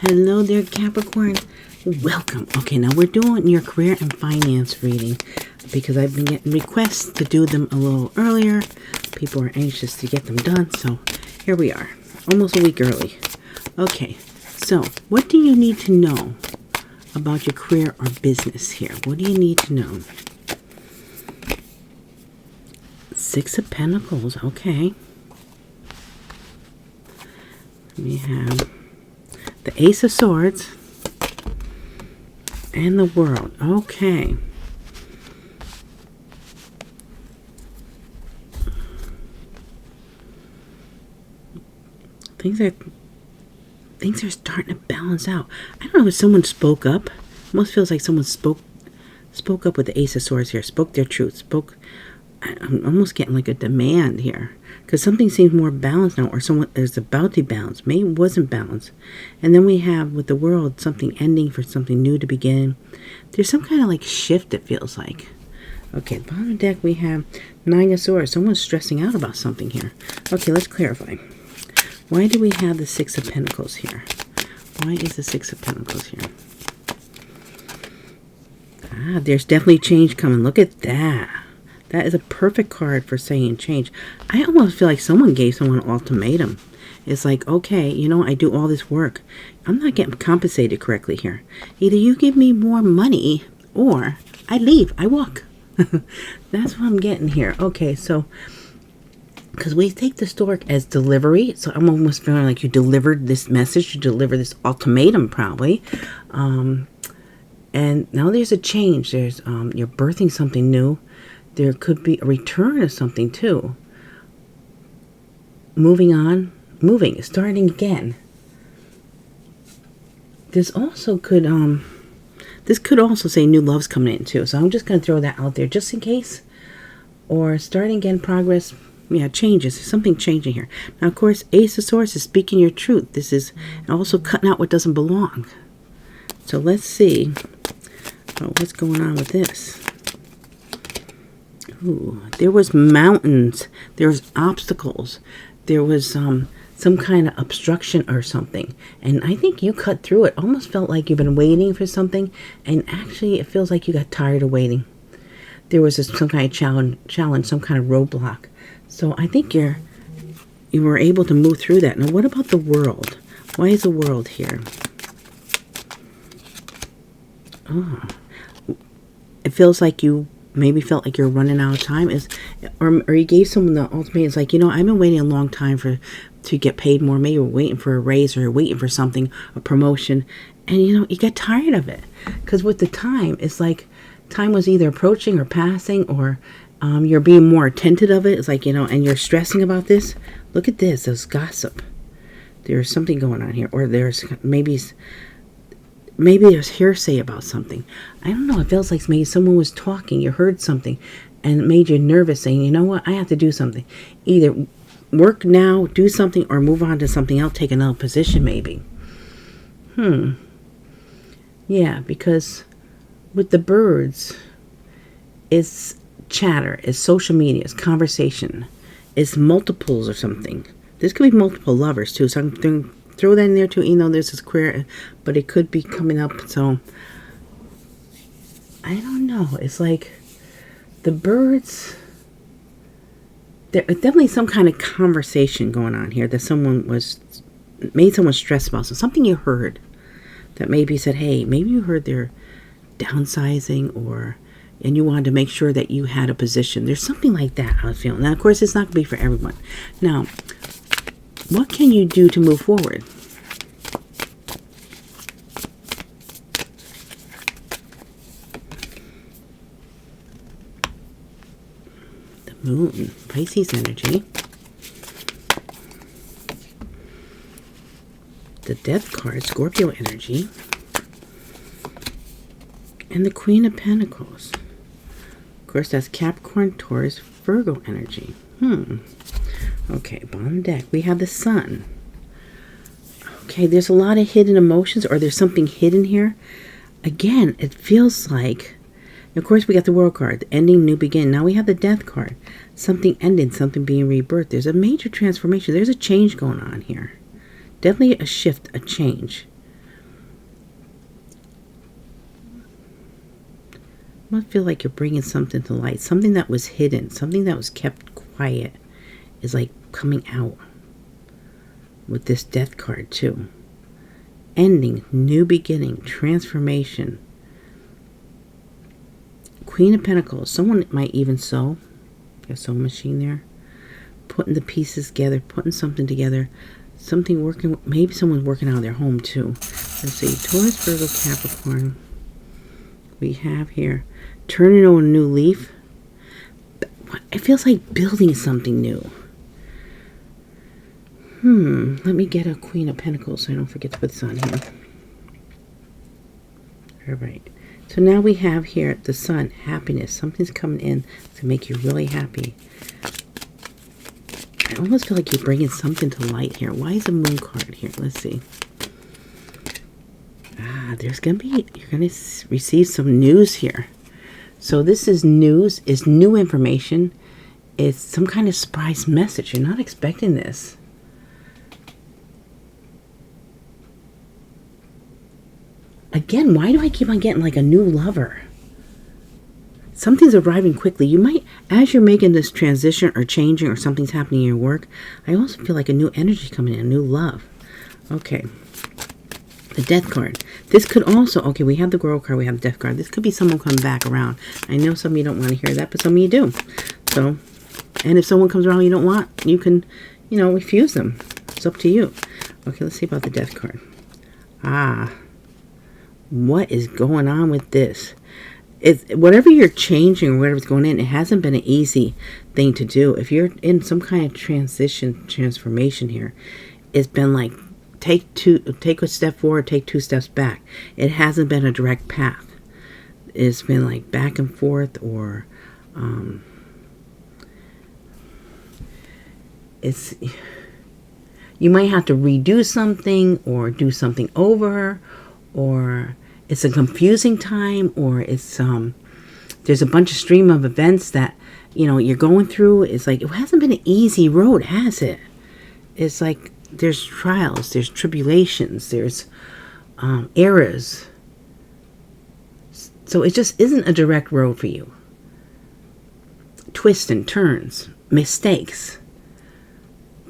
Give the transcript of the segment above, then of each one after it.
Hello there, Capricorn. Welcome. Okay, now we're doing your career and finance reading because I've been getting requests to do them a little earlier. People are anxious to get them done, so here we are, almost a week early. Okay, so what do you need to know about your career or business here? What do you need to know? Six of Pentacles, okay. We have the Ace of Swords and the World, okay. Things are starting to balance out. I don't know if someone spoke up. Almost feels like someone spoke up with the Ace of Swords here. Spoke their truth. I'm almost getting like a demand here. Because something seems more balanced now. Or someone is about to balance. Maybe it wasn't balanced. And then we have with the World something ending for something new to begin. There's some kind of like shift it feels like. Okay, bottom of the deck we have Nine of Swords. Someone's stressing out about something here. Okay, let's clarify. Why do we have the Six of Pentacles here? Why is the Six of Pentacles here? Ah, there's definitely change coming. Look at that. That is a perfect card for saying change. I almost feel like someone gave someone an ultimatum. It's like, okay, you know, I do all this work. I'm not getting compensated correctly here. Either you give me more money or I leave. I walk. That's what I'm getting here. Okay, so because we take the stork as delivery, so I'm almost feeling like you delivered this message, you delivered this ultimatum probably, and now there's a change. There's you're birthing something new. There could be a return of something too. Moving on, starting again. This also could this could also say new love's coming in too. So I'm just going to throw that out there just in case. Or starting again, progress. Yeah, changes. There's something changing here. Now, of course, Ace of Swords is speaking your truth. This is also cutting out what doesn't belong. So let's see what's going on with this. Ooh, there was mountains. There was obstacles. There was some kind of obstruction or something. And I think you cut through it. Almost felt like you've been waiting for something. And actually, it feels like you got tired of waiting. There was some kind of challenge, some kind of roadblock. So I think you were able to move through that. Now, what about the World? Why is the World here? Oh, it feels like you maybe felt like you're running out of time. Or you gave someone the ultimatum. It's like, you know, I've been waiting a long time to get paid more. Maybe you're waiting for a raise or you're waiting for something, a promotion. And, you know, you get tired of it. Because with the time, it's like time was either approaching or passing or you're being more attentive of it. It's like, you know, and you're stressing about this. Look at this. There's gossip. There's something going on here. Or there's maybe there's hearsay about something. I don't know. It feels like maybe someone was talking. You heard something and it made you nervous saying, you know what? I have to do something. Either work now, do something, or move on to something else, take another position maybe. Yeah, because with the birds, it's chatter, it's social media, it's conversation, it's multiples or something. This could be multiple lovers too, so I'm going to throw that in there too. You know, this is queer, but it could be coming up. So I don't know. It's like the birds. There's definitely some kind of conversation going on here that someone made someone stressed about. So something you heard that maybe said, hey, maybe you heard they're downsizing and you wanted to make sure that you had a position. There's something like that I was feeling. Now, of course, it's not going to be for everyone. Now, what can you do to move forward? The Moon, Pisces energy. The Death card, Scorpio energy. And the Queen of Pentacles. Of course, that's Capricorn, Taurus, Virgo energy. Okay, bottom deck. We have the Sun. Okay, there's a lot of hidden emotions, or there's something hidden here. Again, it feels like, of course, we got the World card, the ending, new begin. Now we have the Death card. Something ending, something being rebirthed. There's a major transformation. There's a change going on here. Definitely a shift, a change. must feel like you're bringing something to light. Something that was hidden, something that was kept quiet is like coming out with this death card too. Ending, new beginning, transformation. Queen of Pentacles. Someone might even sew. Got a sewing machine there. Putting the pieces together, putting something together. Something working, maybe someone's working out of their home too. Let's see, Taurus, Virgo, Capricorn. We have here, turning over a new leaf. It feels like building something new. Let me get a Queen of Pentacles so I don't forget to put this on here. All right. So now we have here the Sun, happiness. Something's coming in to make you really happy. I almost feel like you're bringing something to light here. Why is the Moon card here? Let's see. There's going to be, you're going to receive some news here. So this is news, is new information. It's some kind of surprise message. You're not expecting this. Again, why do I keep on getting like a new lover? Something's arriving quickly. You might, as you're making this transition or changing or something's happening in your work, I also feel like a new energy coming in, a new love. Okay. The Death card. This could also, okay, we have the Girl card, we have the Death card. This could be someone coming back around. I know some of you don't want to hear that, but some of you do. So, and if someone comes around you don't want, you can, you know, refuse them. It's up to you. Okay, let's see about the Death card. What is going on with this? It's, whatever you're changing or whatever's going in, it hasn't been an easy thing to do. If you're in some kind of transformation here, it's been like, take a step forward, take 2 steps back. It hasn't been a direct path. It's been like back and forth, or you might have to redo something or do something over, or it's a confusing time, or it's there's a bunch of stream of events that, you know, you're going through. It's like, it hasn't been an easy road, has it? It's like there's trials, there's tribulations, there's errors. So it just isn't a direct road for you. Twists and turns, mistakes.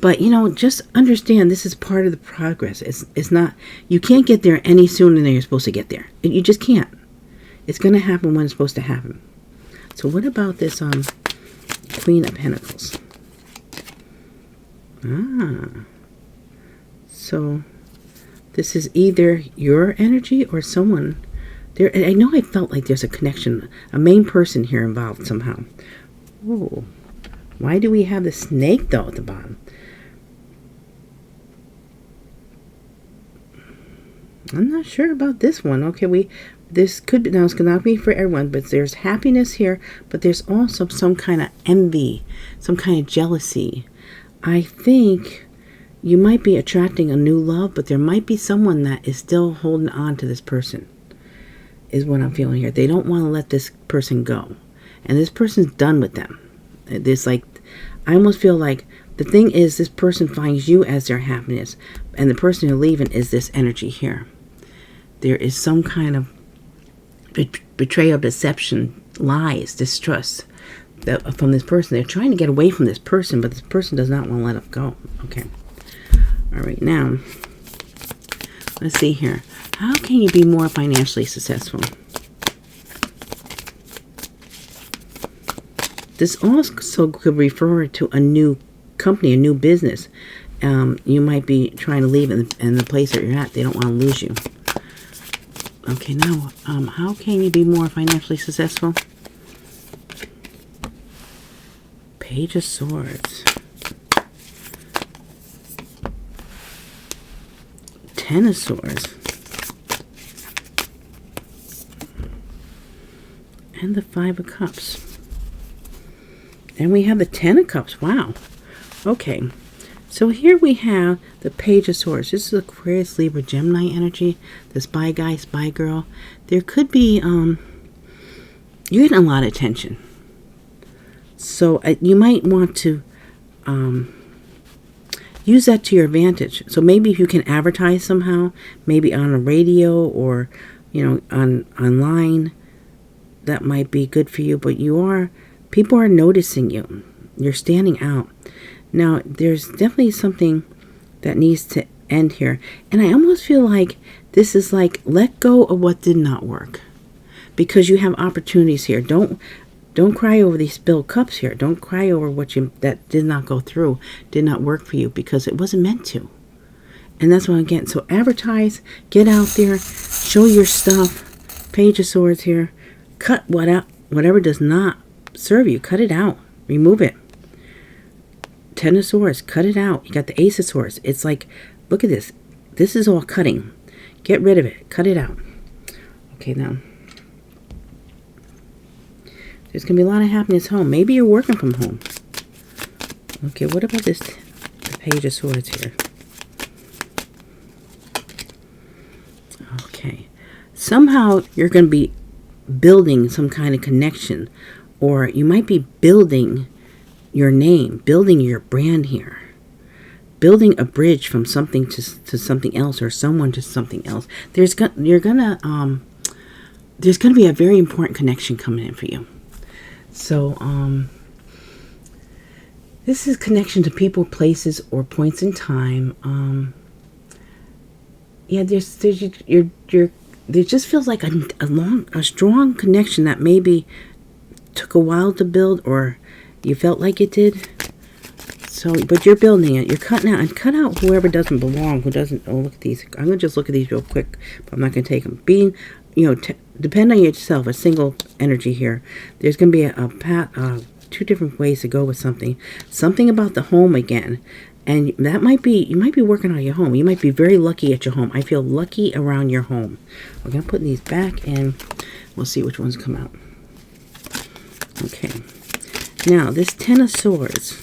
But, you know, just understand this is part of the progress. It's not, you can't get there any sooner than you're supposed to get there. You just can't. It's going to happen when it's supposed to happen. So what about this Queen of Pentacles? So this is either your energy or someone. There, I know I felt like there's a connection, a main person here involved somehow. Oh, why do we have the snake though at the bottom? I'm not sure about this one. Okay, this could be, now it's not be for everyone, but there's happiness here, but there's also some kind of envy, some kind of jealousy. I think you might be attracting a new love, but there might be someone that is still holding on to this person, is what I'm feeling here. They don't want to let this person go, and this person's done with them. There's like, I almost feel like the thing is, this person finds you as their happiness, and the person you're leaving is this energy here. There is some kind of betrayal, deception, lies, distrust from this person. They're trying to get away from this person, but this person does not want to let it go. Okay. All right, now, let's see here. How can you be more financially successful? This also could refer to a new company, a new business. You might be trying to leave in the place that you're at. They don't want to lose you. Okay, now, how can you be more financially successful? Page of Swords. 10 of Swords. And the 5 of Cups. And we have the 10 of Cups. Wow. Okay. So here we have the Page of Swords. This is Aquarius, Libra, Gemini energy. The spy guy, spy girl. There could be, you're getting a lot of attention. So you might want to use that to your advantage. So maybe if you can advertise somehow, maybe on a radio or, you know, online, that might be good for you, but people are noticing you. You're standing out. Now, there's definitely something that needs to end here. And I almost feel like this is like, let go of what did not work. Because you have opportunities here. Don't cry over these spilled cups here. Don't cry over that did not go through, did not work for you, because it wasn't meant to. And that's what I'm getting. So advertise, get out there, show your stuff. Page of Swords here. Cut whatever does not serve you. Cut it out. Remove it. Ten of Swords. Cut it out. You got the Ace of Swords. It's like, look at this. This is all cutting. Get rid of it. Cut it out. Okay, now. There's going to be a lot of happiness home. Maybe you're working from home. Okay, what about this? The Page of Swords here. Okay. Somehow you're going to be building some kind of connection. Or you might be building your name, building your brand here. Building a bridge from something to something else, or someone to something else. There's going to be a very important connection coming in for you. So, this is connection to people, places, or points in time. Yeah, there just feels like a strong connection that maybe took a while to build, or you felt like it did. So, but you're building it. You're cutting out, and cut out whoever doesn't belong, who doesn't. Oh, look at these. I'm gonna just look at these real quick, but I'm not gonna take them. Being, depend on yourself. A single energy here. There's gonna be a path. Two different ways to go with something. Something about the home again. And that might be, you might be working on your home. You might be very lucky at your home. I feel lucky around your home. We're going to put these back and we'll see which ones come out. Okay. Now, this Ten of Swords.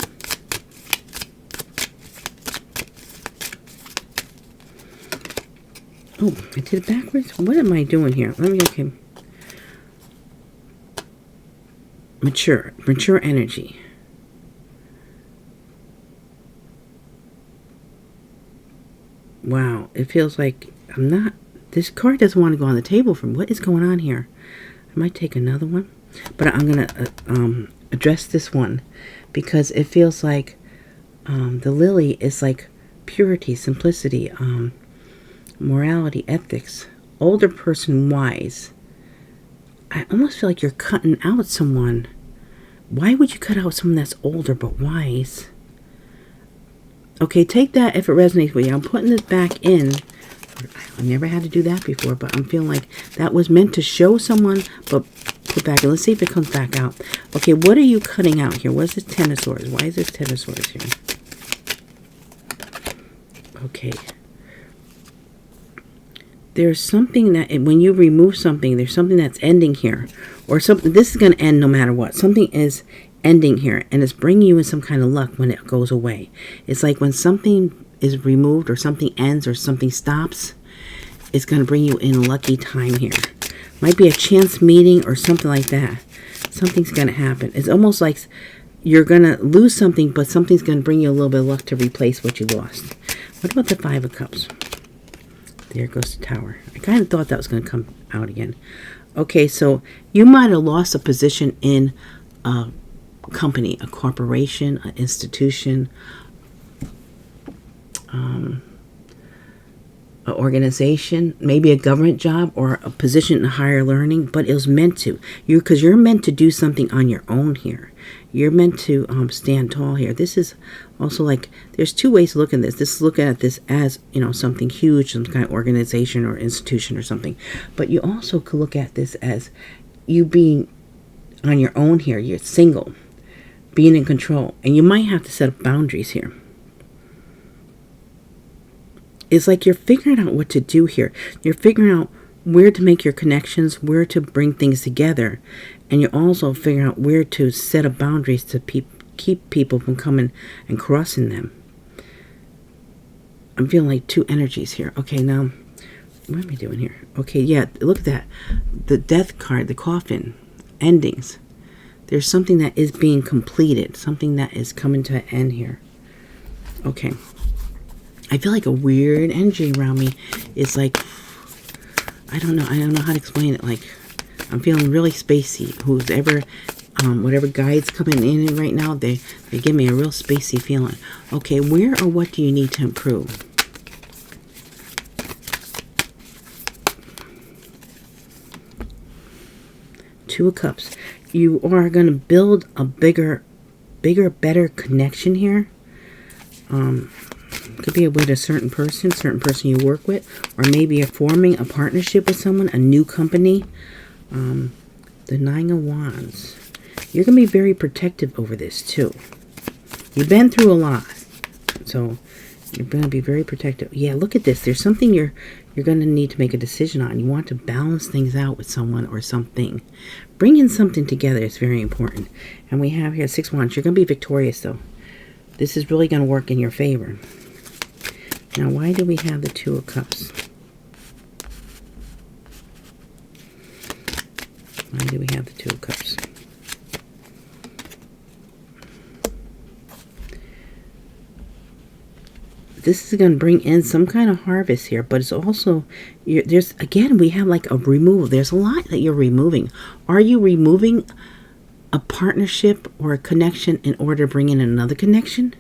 Oh, I did it backwards? What am I doing here? Okay. Mature energy. Wow, it feels like this card doesn't want to go on the table for me. What is going on here? I might take another one, but I'm going to address this one because it feels like the lily is like purity, simplicity, morality, ethics, older person, wise. I almost feel like you're cutting out someone. Why would you cut out someone that's older but wise? Okay, take that if it resonates with you. I'm putting this back in. I never had to do that before, but I'm feeling like that was meant to show someone, but put back in. Let's see if it comes back out. Okay, what are you cutting out here? What is this Ten of Swords? Why is this Ten of Swords here? Okay. There's something that, when you remove something, there's something that's ending here. Or something, this is going to end no matter what. Something is ending here, and it's bringing you in some kind of luck when it goes away. It's like when something is removed or something ends or something stops, it's going to bring you in lucky time here. Might be a chance meeting or something like that. Something's going to happen. It's almost like you're going to lose something, but something's going to bring you a little bit of luck to replace what you lost. What about the Five of Cups? There goes the Tower. I kind of thought that was going to come out again. Okay, so you might have lost a position in a company, a corporation, an institution, an organization, maybe a government job or a position in higher learning, but it was meant to. Because you're meant to do something on your own here. You're meant to stand tall here. This is also like, there's two ways to look at this. This is looking at this as, something huge, some kind of organization or institution or something. But you also could look at this as you being on your own here. You're single, being in control. And you might have to set up boundaries here. It's like you're figuring out what to do here. You're figuring out where to make your connections, where to bring things together. And you're also figuring out where to set up boundaries to keep people from coming and crossing them. I'm feeling like two energies here. Okay, now, what am I doing here? Okay, yeah, look at that. The Death card, the coffin, endings. There's something that is being completed. Something that is coming to an end here. Okay. I feel like a weird energy around me. It's like, I don't know how to explain it. Like I'm feeling really spacey. Who's ever, whatever guide's coming in right now, they give me a real spacey feeling. Okay, where or what do you need to improve? Two of Cups. You are going to build a bigger, better connection here. Could be with a certain person you work with, or maybe you're forming a partnership with someone, a new company. The Nine of Wands. You're going to be very protective over this too. You've been through a lot, so you're going to be very protective. Yeah, look at this. There's something you're going to need to make a decision on. You want to balance things out with someone or something. Bringing something together is very important. And we have here 6 Wands. You're going to be victorious though. This is really going to work in your favor. Now, why do we have the Two of Cups? Why do we have the Two of Cups? This is going to bring in some kind of harvest here, but it's also, there's, again, we have like a removal. There's a lot that you're removing. Are you removing a partnership or a connection in order to bring in another connection?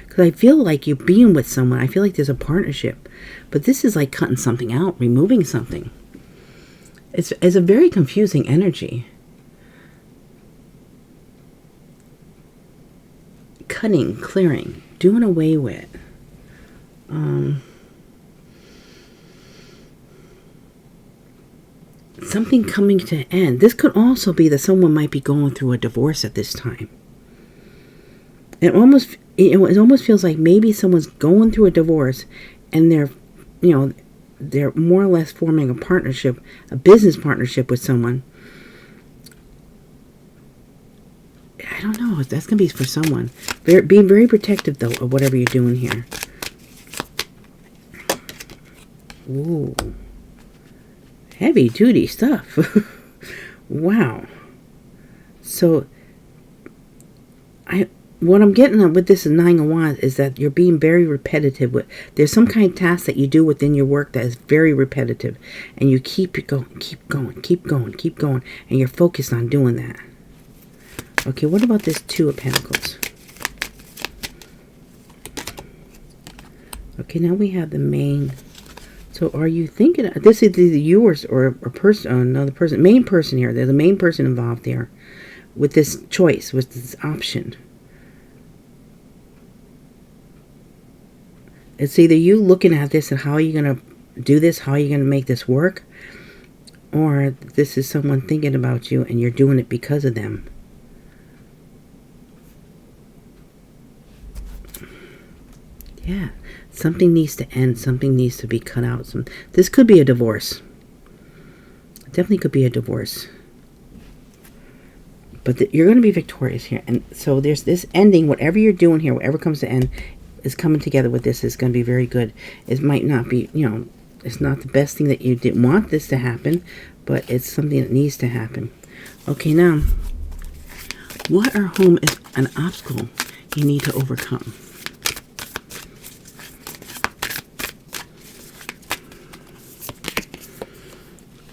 Because I feel like you're being with someone. I feel like there's a partnership. But this is like cutting something out, removing something. It's a very confusing energy. Cutting, clearing, doing away with. Something coming to an end. This could also be that someone might be going through a divorce at this time. It almost feels like maybe someone's going through a divorce and they're more or less forming a partnership, a business partnership with someone. I don't know. That's going to be for someone. Being very protective, though, of whatever you're doing here. Ooh. Heavy duty stuff. Wow. So, what I'm getting at with this Nine of Wands is that you're being very repetitive. There's some kind of task that you do within your work that is very repetitive. And you keep going, and you're focused on doing that. Okay, what about this Two of Pentacles? Okay, now we have the main. So are you thinking, this is either yours or a person, another person, main person here. There's a main person involved here with this choice, with this option. It's either you looking at this and how are you going to do this, how are you going to make this work, or this is someone thinking about you and you're doing it because of them. Yeah, something needs to end. Something needs to be cut out. This could be a divorce. Definitely could be a divorce. But you're going to be victorious here. And so there's this ending. Whatever you're doing here, whatever comes to end, is coming together with this. Is going to be very good. It might not be, it's not the best thing that you didn't want this to happen, but it's something that needs to happen. Okay, now, what or whom is an obstacle you need to overcome?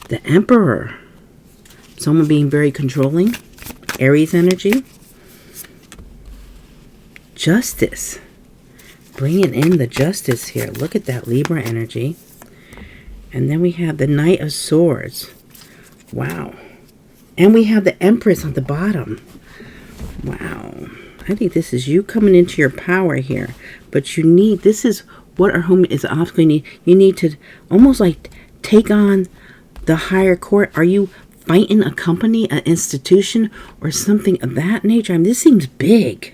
The Emperor. Someone being very controlling. Aries energy. Justice. Bringing in the Justice here. Look at that Libra energy. And then we have the Knight of Swords. Wow. And we have the Empress on the bottom. Wow. I think this is you coming into your power here. But you need, this is what or whom is the obstacle you need. You need to almost like take on the higher court. Are you fighting a company, an institution, or something of that nature? I mean, this seems big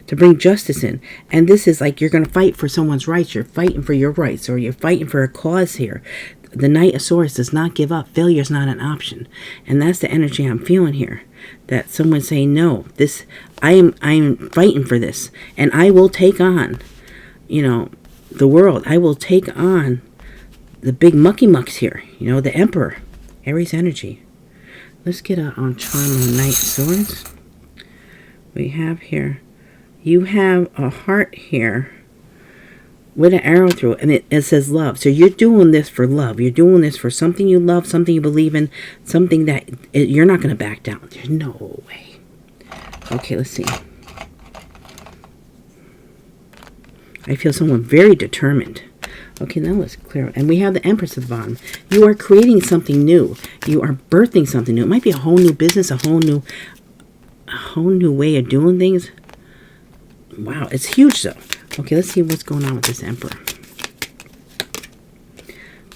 to bring justice in. And this is like you're going to fight for someone's rights. You're fighting for your rights, or you're fighting for a cause here. The Knight of Swords does not give up. Failure is not an option. And that's the energy I'm feeling here. That someone's saying, no, this, I'm fighting for this. And I will take on, the world. I will take on the big mucky mucks here, the Emperor, Aries energy. Let's get on charm on the Knight of Swords. We have here, you have a heart here with an arrow through it, and it says love. So you're doing this for love. You're doing this for something you love, something you believe in, something that you're not going to back down. There's no way. Okay, let's see. I feel someone very determined. Okay, now let's clear. And we have the Empress at the bottom. You are creating something new. You are birthing something new. It might be a whole new business, a whole new way of doing things. Wow, it's huge though. Okay, let's see what's going on with this Emperor.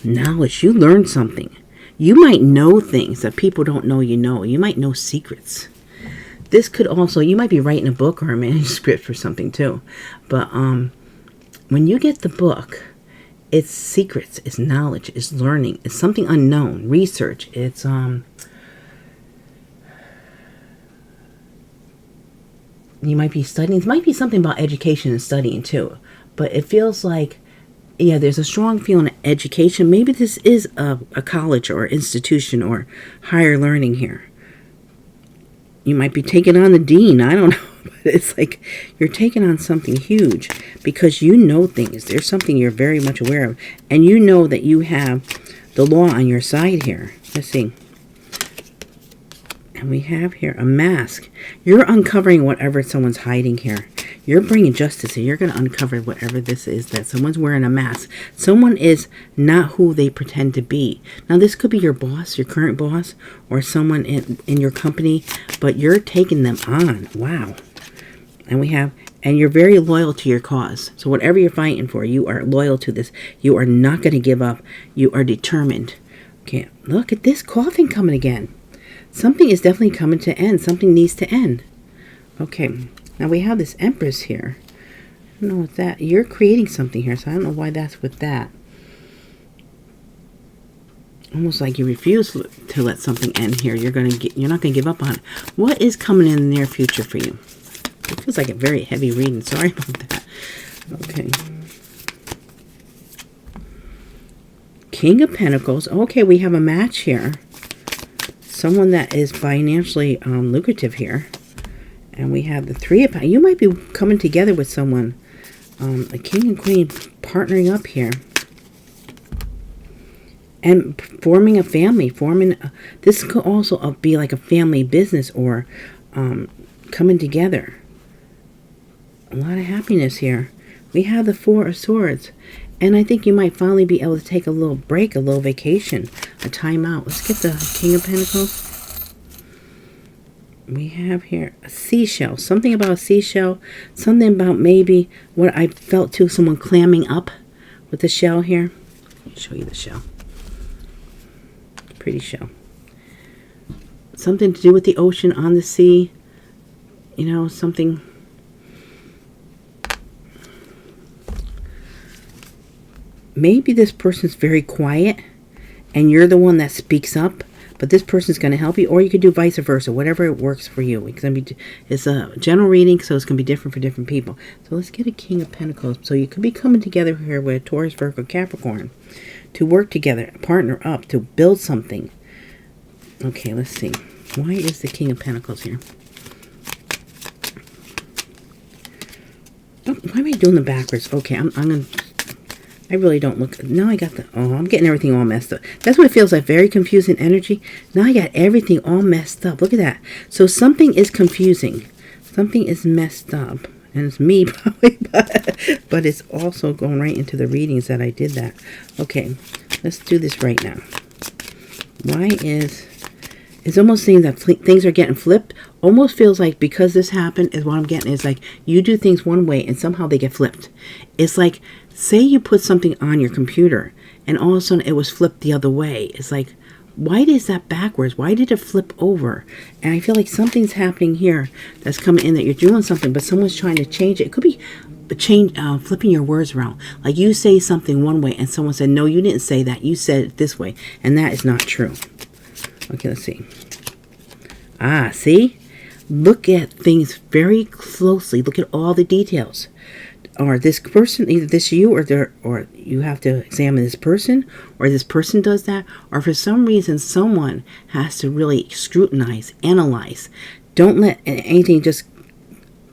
Knowledge. You learned something. You might know things that people don't know you know. You might know secrets. This could also, you might be writing a book or a manuscript or something too. But when you get the book, it's secrets, it's knowledge, it's learning, it's something unknown, research. It's you might be studying. It might be something about education and studying too. But it feels like, yeah, there's a strong feeling of education. Maybe this is a college or institution or higher learning here. You might be taking on the dean. I don't know. But it's like you're taking on something huge because you know things. There's something you're very much aware of. And you know that you have the law on your side here. Let's see. And we have here a mask. You're uncovering whatever someone's hiding here. You're bringing justice here. You're going to uncover whatever this is that someone's wearing a mask. Someone is not who they pretend to be. Now, this could be your boss, your current boss, or someone in your company, but you're taking them on. Wow. And we have, and you're very loyal to your cause. So whatever you're fighting for, you are loyal to this. You are not going to give up. You are determined. Okay, look at this coughing coming again. Something is definitely coming to end. Something needs to end. Okay, now we have this Empress here. I don't know what that, you're creating something here, so I don't know why that's with that. Almost like you refuse to let something end here. You're not gonna give up on it. What is coming in the near future for you? It feels like a very heavy reading. Sorry about that. Okay. King of Pentacles. Okay, we have a match here. Someone that is financially lucrative here. And we have the Three of Pentacles. You might be coming together with someone. A king and queen partnering up here. And forming a family. This could also be like a family business or coming together. A lot of happiness here. We have the Four of Swords. And I think you might finally be able to take a little break, a little vacation, a time out. Let's get the King of Pentacles. We have here a seashell. Something about a seashell. Something about maybe what I felt too, someone clamming up with the shell here. Let me show you the shell. Pretty shell. Something to do with the ocean, on the sea. You know, something. Maybe this person's very quiet and you're the one that speaks up, but this person's going to help you, or you could do vice versa, whatever works for you. It's a general reading, so it's going to be different for different people. So let's get a King of Pentacles. So you could be coming together here with a Taurus, Virgo, Capricorn to work together, partner up, to build something. Okay, let's see. Why is the King of Pentacles here? Oh, why am I doing the backwards? Okay, I'm going to... I really don't look... Now I got the... Oh, I'm getting everything all messed up. That's what it feels like. Very confusing energy. Now I got everything all messed up. Look at that. So something is confusing. Something is messed up. And it's me probably. But it's also going right into the readings that I did that. Okay. Let's do this right now. Why is... It's almost seeing that things are getting flipped. Almost feels like because this happened, is what I'm getting is like you do things one way and somehow they get flipped. It's like, say you put something on your computer and all of a sudden it was flipped the other way. It's like, why is that backwards? Why did it flip over? And I feel like something's happening here that's coming in, that you're doing something, but someone's trying to change it. It could be flipping your words around. Like you say something one way and someone said, no, you didn't say that. You said it this way. And that is not true. Okay, let's see. Ah, see? Look at things very closely. Look at all the details. Or this person, either this you or you have to examine this person, or this person does that, or for some reason someone has to really scrutinize, analyze. Don't let anything just...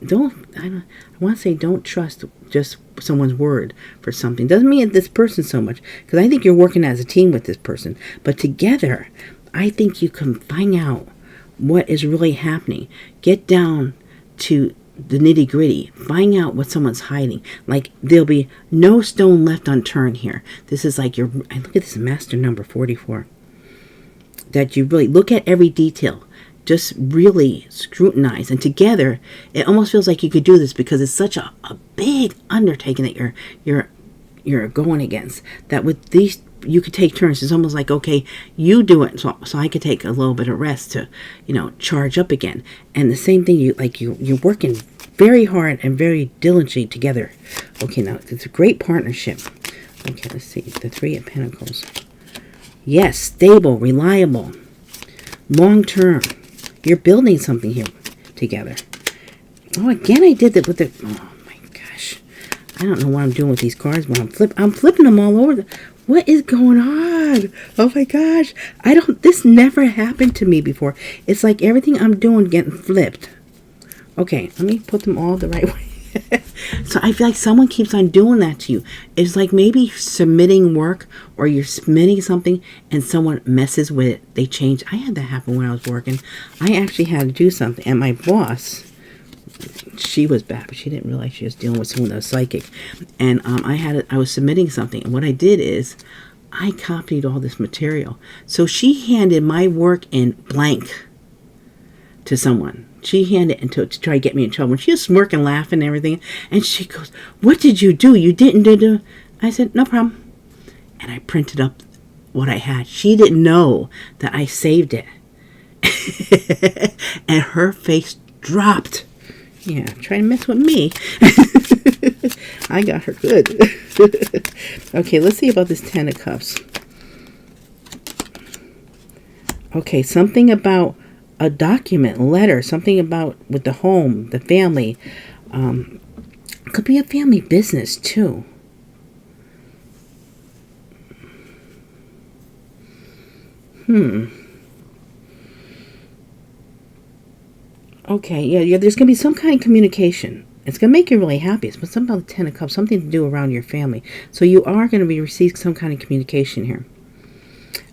I want to say don't trust just someone's word for something. Doesn't mean it's this person so much, because I think you're working as a team with this person. But together, I think you can find out what is really happening. Get down to the nitty gritty. Find out what someone's hiding. Like, there'll be no stone left unturned here. This is like I look at this master number 44. That you really look at every detail. Just really scrutinize. And together, it almost feels like you could do this, because it's such a big undertaking that you're going against. That with these, you could take turns. It's almost like, okay, you do it, so I could take a little bit of rest to, charge up again. And the same thing, you're working very hard and very diligently together. Okay, now it's a great partnership. Okay, let's see, the Three of Pentacles. Yes, stable, reliable, long term. You're building something here together. Oh, again, I did that with the. Oh my gosh, I don't know what I'm doing with these cards, but I'm flipping them all over. What is going on? Oh my gosh, This never happened to me before. It's like everything I'm doing getting flipped. Okay, let me put them all the right way. So I feel like someone keeps on doing that to you. It's like maybe submitting work, or you're submitting something and someone messes with it. They change. I had that happen when I was working. I actually had to do something, and my boss, she was bad, but she didn't realize she was dealing with someone that was psychic. And I was submitting something, and what I did is I copied all this material. So she handed my work in blank to someone. She handed it to try to get me in trouble. And she was smirking, laughing and everything. And she goes, "What did you do? You didn't do." I said, "No problem." And I printed up what I had. She didn't know that I saved it. And her face dropped. Yeah, try to mess with me. I got her good. Okay, let's see about this Ten of Cups. Okay, something about a document, letter, something about with the home, the family. Could be a family business too. Okay, yeah, there's going to be some kind of communication. It's going to make you really happy. It's something about the Ten of Cups, something to do around your family. So you are going to be receiving some kind of communication here.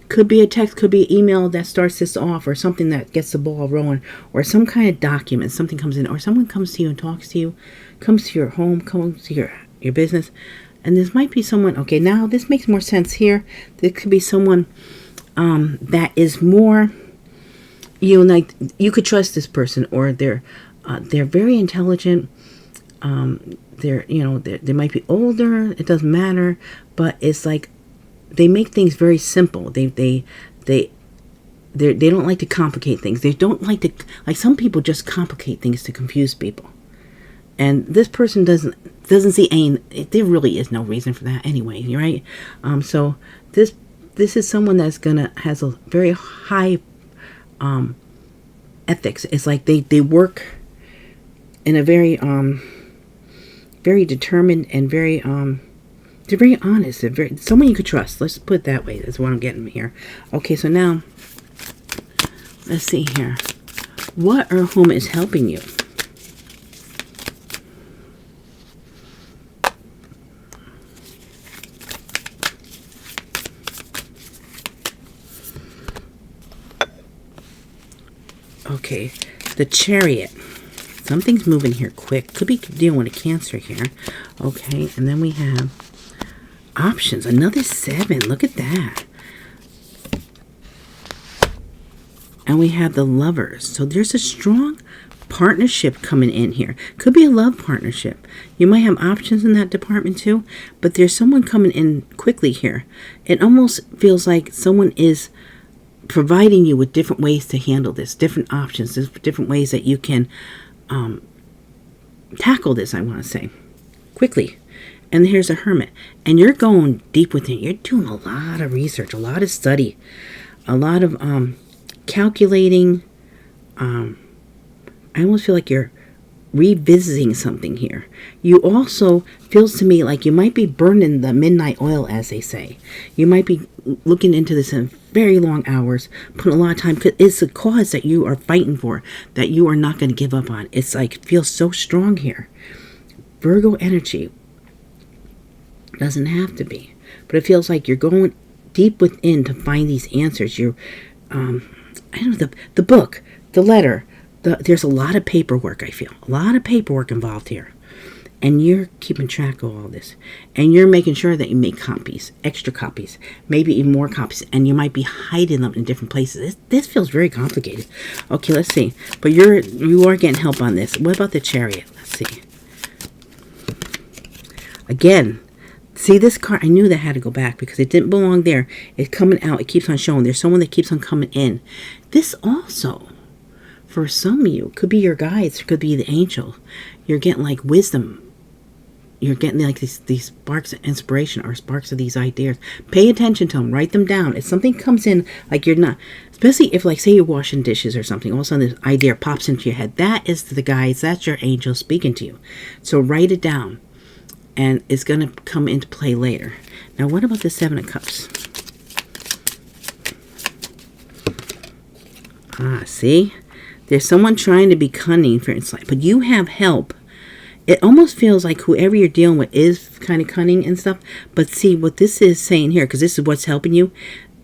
Could be a text, could be an email that starts this off, or something that gets the ball rolling, or some kind of document, something comes in, or someone comes to you and talks to you, comes to your home, comes to your business. And this might be someone, okay, now this makes more sense here. There could be someone that is more, like you could trust this person, or they're very intelligent. They might be older, it doesn't matter, but it's like they make things very simple. They don't like to complicate things. They don't like to, like some people just complicate things to confuse people. And this person doesn't see any, there really is no reason for that anyway, right? So this is someone that's has a very high ethics. It's like they work in a very very determined and very they're very honest. They're someone you could trust. Let's put it that way. That's what I'm getting here. Okay, so now, let's see here. What or whom is helping you? Okay, the Chariot. Something's moving here quick. Could be dealing with a Cancer here. Okay, and then we have options. Another 7. Look at that. And we have the Lovers. So there's a strong partnership coming in here. Could be a love partnership. You might have options in that department too, but there's someone coming in quickly here. It almost feels like someone is providing you with different ways to handle this, different options, different ways that you can tackle this, I want to say, quickly. And here's a Hermit. And you're going deep within. You're doing a lot of research, a lot of study, a lot of calculating. I almost feel like you're revisiting something here. You also, feels to me like you might be burning the midnight oil, as they say. You might be looking into this in very long hours, putting a lot of time, because it's a cause that you are fighting for, that you are not going to give up on. It's like, it feels so strong here. Virgo energy. Doesn't have to be. But it feels like you're going deep within to find these answers. You're, I don't know, the book, the letter, there's a lot of paperwork, I feel. A lot of paperwork involved here. And you're keeping track of all this. And you're making sure that you make copies, extra copies, maybe even more copies. And you might be hiding them in different places. This feels very complicated. Okay, let's see. But you are getting help on this. What about the Chariot? Let's see. Again, see this card? I knew that had to go back because it didn't belong there. It's coming out. It keeps on showing. There's someone that keeps on coming in. This also, for some of you, could be your guides. Could be the angel. You're getting like wisdom. You're getting like these sparks of inspiration or sparks of these ideas. Pay attention to them. Write them down. If something comes in, like you're not, especially if like say you're washing dishes or something, all of a sudden this idea pops into your head. That is the guides. That's your angel speaking to you. So write it down. And it's going to come into play later. Now, what about the Seven of Cups? See? There's someone trying to be cunning for insight, but you have help. It almost feels like whoever you're dealing with is kind of cunning and stuff. But see, what this is saying here, because this is what's helping you,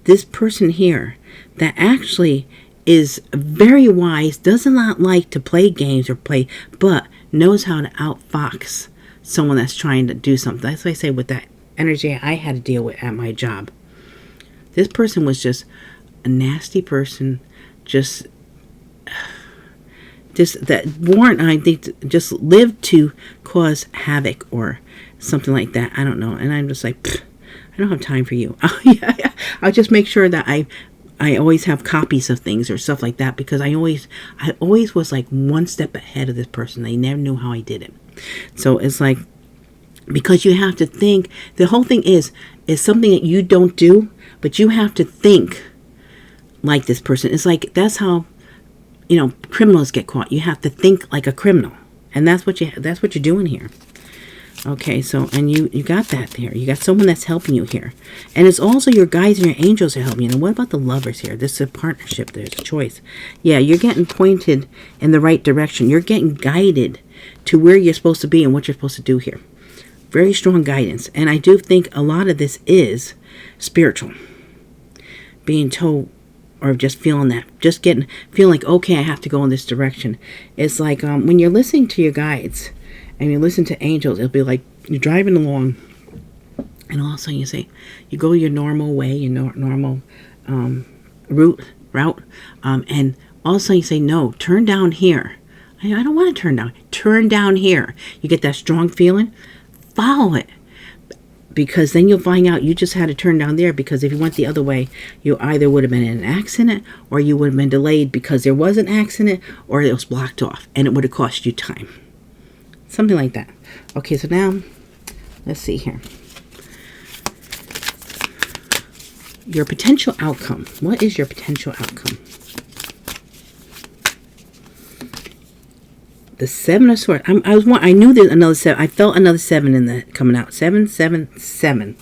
this person here that actually is very wise, does not like to play games or play, but knows how to outfox someone that's trying to do something. That's what I say with that energy I had to deal with at my job. This person was just a nasty person, just that Warren, I think, just lived to cause havoc or something like that. I don't know. And I'm just like, I don't have time for you. I'll just make sure that I always have copies of things or stuff like that, because I always was like one step ahead of this person. They never knew how I did it. So it's like, because you have to think, the whole thing is something that you don't do, but you have to think like this person. It's like, that's how, criminals get caught. You have to think like a criminal. And that's what you're doing here. Okay, so, and you got that there. You got someone that's helping you here. And it's also your guides and your angels are helping you. And what about the lovers here? This is a partnership. There's a choice. Yeah, you're getting pointed in the right direction. You're getting guided to where you're supposed to be and what you're supposed to do here. Very strong guidance. And I do think a lot of this is spiritual. Being told, or just feeling that, feeling like, okay, I have to go in this direction. It's like when you're listening to your guides and you listen to angels, it'll be like you're driving along and all of a sudden you go your normal way, your normal route, and all of a sudden you say, no, turn down here. I don't want to turn down here. You get that strong feeling, follow it. Because then you'll find out you just had to turn down there, because if you went the other way, you either would have been in an accident or you would have been delayed because there was an accident or it was blocked off and it would have cost you time. Something like that. Okay, so now, let's see here. Your potential outcome. What is your potential outcome? The Seven of Swords. I knew there's another 7. I felt another 7 in the coming out. 7, 7, 7.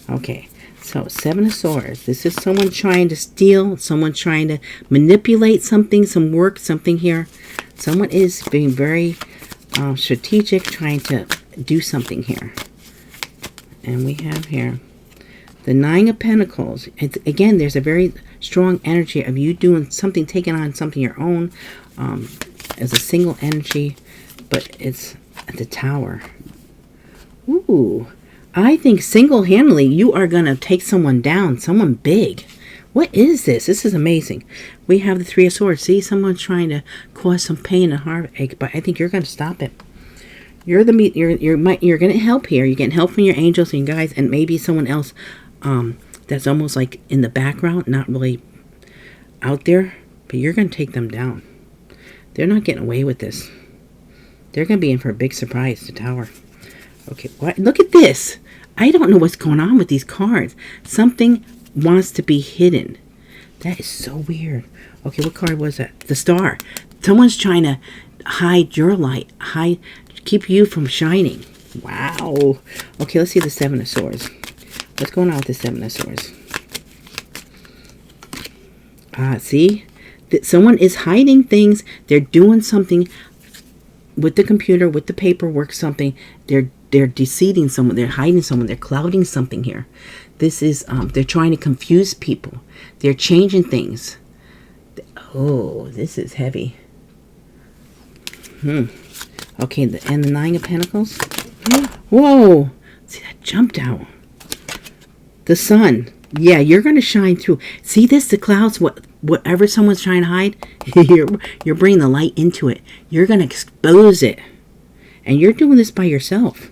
Okay. So 7 of Swords. This is someone trying to steal. Someone trying to manipulate something. Some work. Something here. Someone is being very strategic, trying to do something here. And we have here the 9 of Pentacles. Again, there's a very strong energy of you doing something, taking on something your own. As a single energy, but it's at the Tower. Ooh, I think single-handedly you are going to take someone down, someone big. What is this? This is amazing. We have the 3 of Swords. See, someone's trying to cause some pain and heartache, but I think you're going to stop it. You're going to help here. You're getting help from your angels and your guides, and maybe someone else that's almost like in the background, not really out there, but you're going to take them down. They're not getting away with this. They're going to be in for a big surprise, the Tower. Okay, what? Look at this. I don't know what's going on with these cards. Something wants to be hidden. That is so weird. Okay, what card was that? The Star. Someone's trying to hide your light. Keep you from shining. Wow. Okay, let's see the 7 of Swords. What's going on with the 7 of Swords? See? Someone is hiding things. They're doing something with the computer, with the paperwork, something. They're they're deceiving someone, they're hiding someone, they're clouding something here. This is, they're trying to confuse people. They're changing things. Oh, this is heavy. Okay, and the Nine of Pentacles. Whoa, see, that jumped out. The sun. Yeah, you're going to shine through. See this, the clouds, whatever someone's trying to hide, you're bringing the light into it. You're going to expose it. And you're doing this by yourself.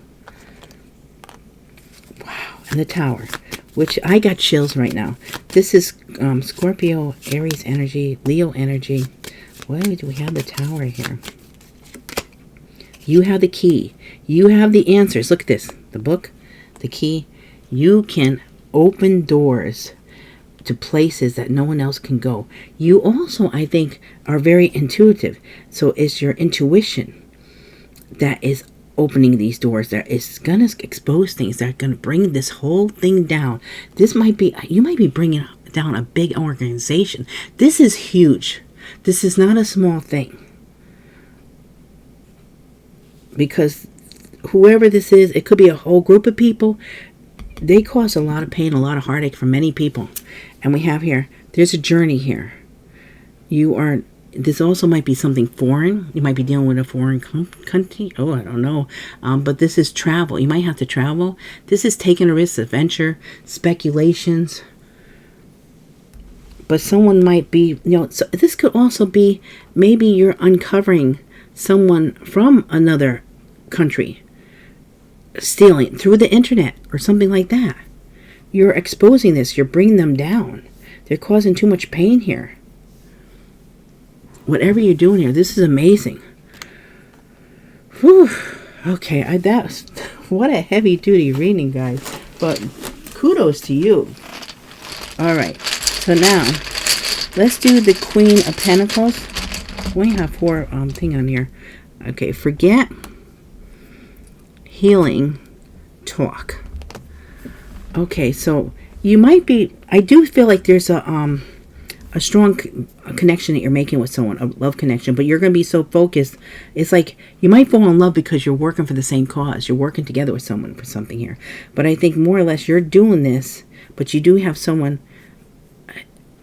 Wow, and the Tower, which I got chills right now. This is Scorpio, Aries energy, Leo energy. Why do we have the Tower here? You have the key. You have the answers. Look at this. The book, the key. You can open doors to places that no one else can go. You also, I think, are very intuitive. So it's your intuition that is opening these doors, that is going to expose things, that are going to bring this whole thing down. This might be, you might be bringing down a big organization. This is huge. This is not a small thing. Because whoever this is, it could be a whole group of people. They cause a lot of pain, a lot of heartache for many people. And we have here, there's a journey here. This also might be something foreign. You might be dealing with a foreign country. Oh, I don't know. But this is travel. You might have to travel. This is taking a risk, adventure, speculations. But someone might be, so this could also be, maybe you're uncovering someone from another country stealing through the internet or something like that. You're exposing this. You're bringing them down. They're causing too much pain here. Whatever you're doing here, this is amazing. Whew. Okay, what a heavy duty reading, guys. But kudos to you. All right, so now let's do the Queen of Pentacles. We have 4 thing on here. Okay, forget, healing, talk. Okay, so you might be, I do feel like there's a strong connection that you're making with someone, a love connection, but you're going to be so focused. It's like you might fall in love because you're working for the same cause. You're working together with someone for something here. But I think more or less you're doing this, but you do have someone,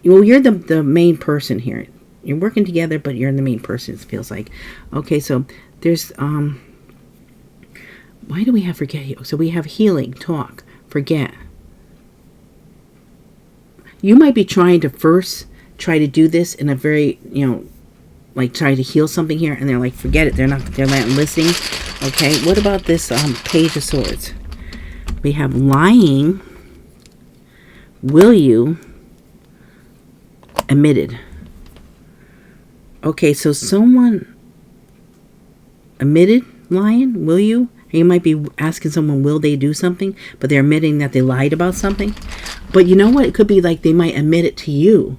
well, you're the main person here. You're working together, but you're the main person, it feels like. Okay, so there's, why do we have forget? So we have healing, talk, forget. You might be trying to first try to do this in a very, like try to heal something here, and they're like, forget it. They're not listening. Okay, what about this Page of Swords? We have lying, will you, admitted. Okay, so someone admitted lying, will you? You might be asking someone, will they do something? But they're admitting that they lied about something. But you know what? It could be like they might admit it to you.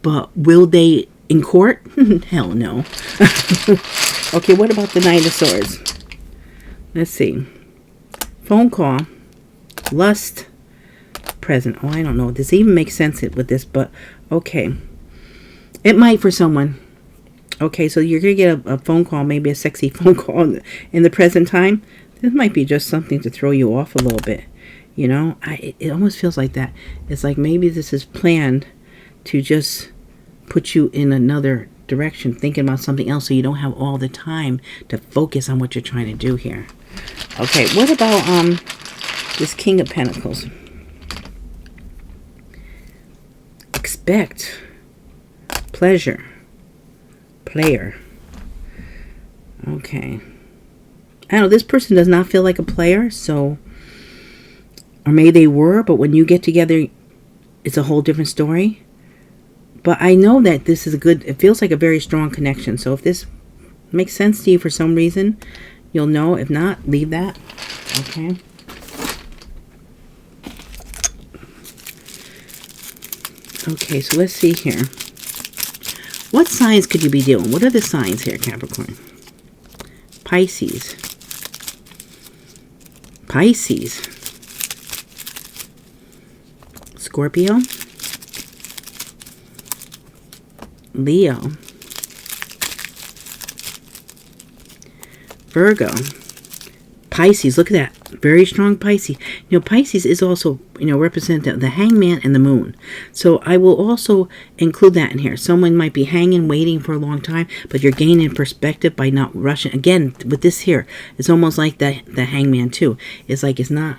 But will they in court? Hell no. Okay, what about the Knight of Swords? Let's see. Phone call. Lust. Present. Oh, I don't know. Does it even make sense with this? But okay. It might for someone. Okay, so you're going to get a phone call, maybe a sexy phone call in the present time. This might be just something to throw you off a little bit. It almost feels like that. It's like maybe this is planned to just put you in another direction, thinking about something else, so you don't have all the time to focus on what you're trying to do here. Okay, what about this King of Pentacles? Expect, pleasure, player. Okay. I don't know, this person does not feel like a player, so, or maybe they were, but when you get together, it's a whole different story. But I know that this is it feels like a very strong connection. So if this makes sense to you for some reason, you'll know. If not, leave that. Okay. Okay, so let's see here. What signs could you be dealing? What are the signs here, Capricorn? Pisces. Pisces. Scorpio. Leo. Virgo. Pisces, look at that. Very strong Pisces. Pisces is also, represent the hangman and the moon. So I will also include that in here. Someone might be hanging, waiting for a long time, but you're gaining perspective by not rushing. Again, with this here, it's almost like the hangman too. It's like it's not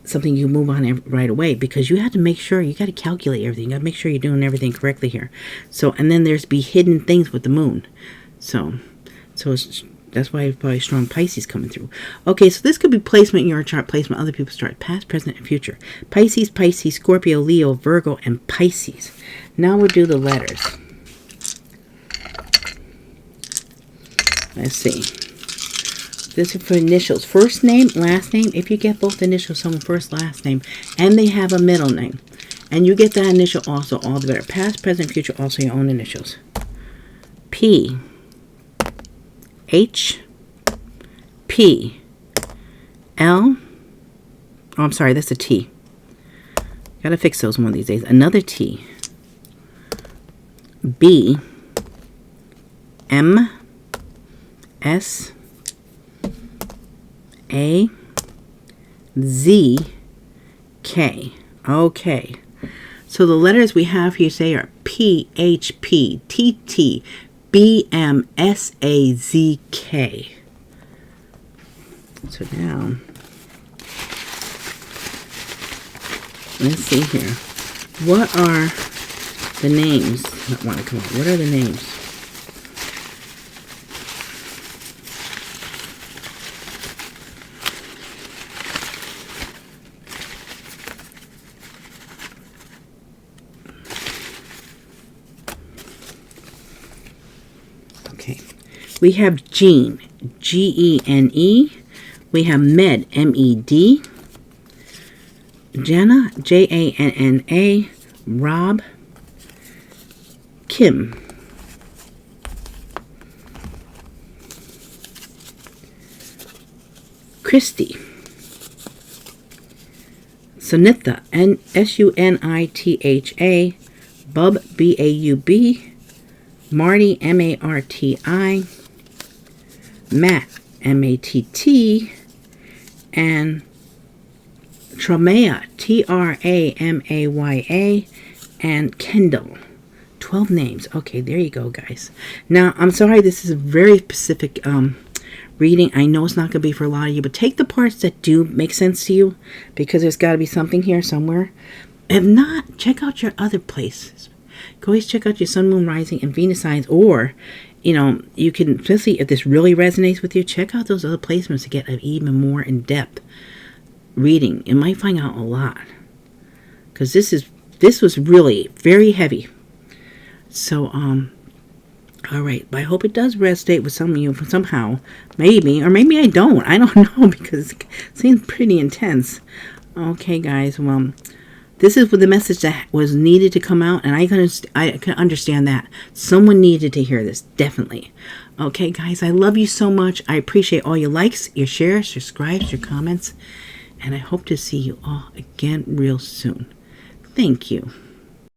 something you move on right away, because you have to make sure, you got to calculate everything. You got to make sure you're doing everything correctly here. So, and then there's be hidden things with the moon. So that's why it's probably strong Pisces coming through. Okay, so this could be placement in your chart, placement other people's chart, past, present, and future. Pisces, Scorpio, Leo, Virgo, and Pisces. Now we'll do the letters. Let's see. This is for initials. First name, last name. If you get both initials, someone first, last name, and they have a middle name, and you get that initial also, all the better. Past, present, future, also your own initials. P, H, P, L. Oh, I'm sorry, that's a T. Gotta fix those one of these days. Another T. B, M, S, A, Z, K. Okay. So the letters we have here say are P, H, P, T, T, B, M, S, A, Z, K. So now, let's see here. What are the names? Not want to come up. What are the names? We have Gene, Gene. We have Med, Med. Jana, Janna. Rob, Kim. Christy. Sunitha, Sunitha. Bub, Baub. Marty, Marti. Matt, Matt, and Tramaya, Tramaya, and Kendall. 12 names. Okay, there you go, guys. Now, I'm sorry, this is a very specific reading. I know it's not going to be for a lot of you, but take the parts that do make sense to you, because there's got to be something here somewhere. If not, check out your other places. Go always check out your sun, moon, rising, and Venus signs, or you can, especially if this really resonates with you, check out those other placements to get an even more in-depth reading. You might find out a lot, because this was really very heavy. So, all right. But I hope it does resonate with some of you somehow. Maybe, or maybe I don't. I don't know, because it seems pretty intense. Okay, guys. Well, this is the message that was needed to come out, and I can understand that. Someone needed to hear this, definitely. Okay, guys, I love you so much. I appreciate all your likes, your shares, your subscribes, your comments, and I hope to see you all again real soon. Thank you.